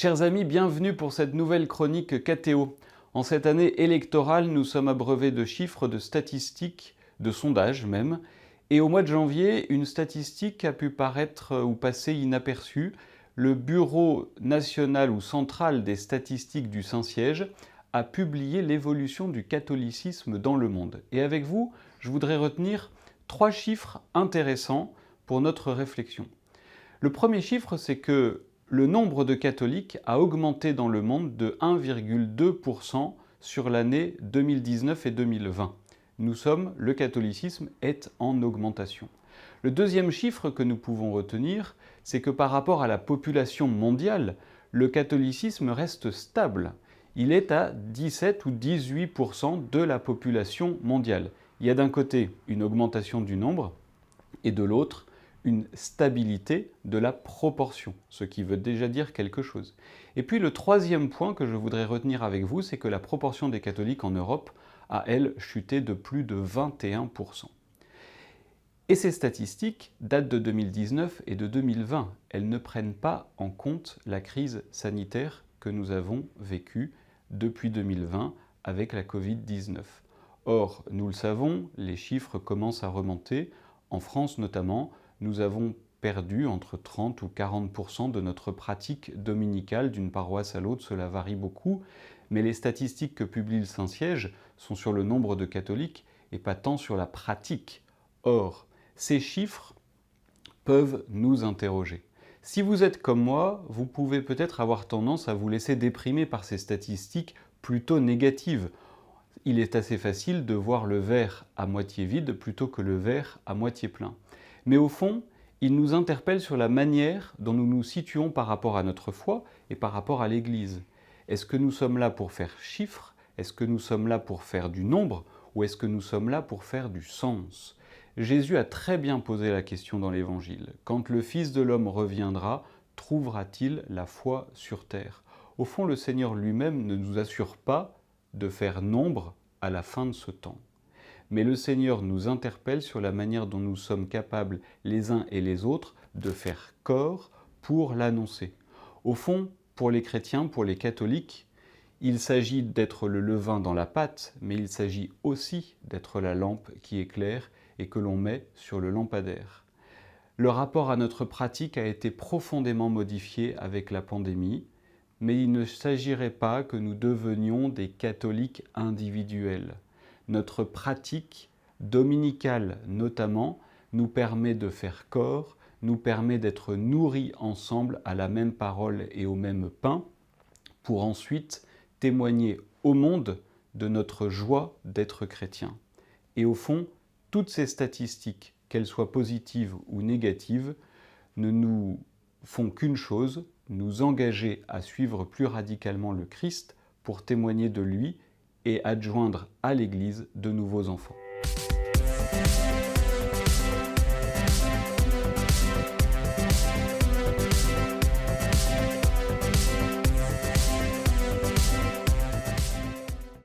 Chers amis, bienvenue pour cette nouvelle chronique KTO. En cette année électorale, nous sommes abreuvés de chiffres, de statistiques, de sondages même. Et au mois de janvier, une statistique a pu paraître ou passer inaperçue. Le Bureau national ou central des statistiques du Saint-Siège a publié l'évolution du catholicisme dans le monde. Et avec vous, je voudrais retenir 3 chiffres intéressants pour notre réflexion. Le premier chiffre, c'est que le nombre de catholiques a augmenté dans le monde de 1,2% sur l'année 2019 et 2020. Le catholicisme est en augmentation. Le deuxième chiffre que nous pouvons retenir, c'est que par rapport à la population mondiale, le catholicisme reste stable. Il est à 17 ou 18% de la population mondiale. Il y a d'un côté une augmentation du nombre et de l'autre une stabilité de la proportion, ce qui veut déjà dire quelque chose. Et puis le troisième point que je voudrais retenir avec vous, c'est que la proportion des catholiques en Europe a, elle, chuté de plus de 21%. Et ces statistiques datent de 2019 et de 2020. Elles ne prennent pas en compte la crise sanitaire que nous avons vécue depuis 2020 avec la Covid-19. Or, nous le savons, les chiffres commencent à remonter. En France notamment, nous avons perdu entre 30 ou 40% de notre pratique dominicale d'une paroisse à l'autre. Cela varie beaucoup, mais les statistiques que publie le Saint-Siège sont sur le nombre de catholiques et pas tant sur la pratique. Or, ces chiffres peuvent nous interroger. Si vous êtes comme moi, vous pouvez peut-être avoir tendance à vous laisser déprimer par ces statistiques plutôt négatives. Il est assez facile de voir le verre à moitié vide plutôt que le verre à moitié plein. Mais au fond, il nous interpelle sur la manière dont nous nous situons par rapport à notre foi et par rapport à l'Église. Est-ce que nous sommes là pour faire chiffre? Est-ce que nous sommes là pour faire du nombre? Ou est-ce que nous sommes là pour faire du sens? Jésus a très bien posé la question dans l'Évangile. Quand le Fils de l'homme reviendra, trouvera-t-il la foi sur terre? Au fond, le Seigneur lui-même ne nous assure pas de faire nombre à la fin de ce temps. Mais le Seigneur nous interpelle sur la manière dont nous sommes capables, les uns et les autres, de faire corps pour l'annoncer. Au fond, pour les chrétiens, pour les catholiques, il s'agit d'être le levain dans la pâte, mais il s'agit aussi d'être la lampe qui éclaire et que l'on met sur le lampadaire. Le rapport à notre pratique a été profondément modifié avec la pandémie, mais il ne s'agirait pas que nous devenions des catholiques individuels. Notre pratique dominicale notamment nous permet de faire corps, nous permet d'être nourris ensemble à la même parole et au même pain, pour ensuite témoigner au monde de notre joie d'être chrétien. Et au fond, toutes ces statistiques, qu'elles soient positives ou négatives, ne nous font qu'une chose, nous engager à suivre plus radicalement le Christ pour témoigner de lui et adjoindre à l'Église de nouveaux enfants.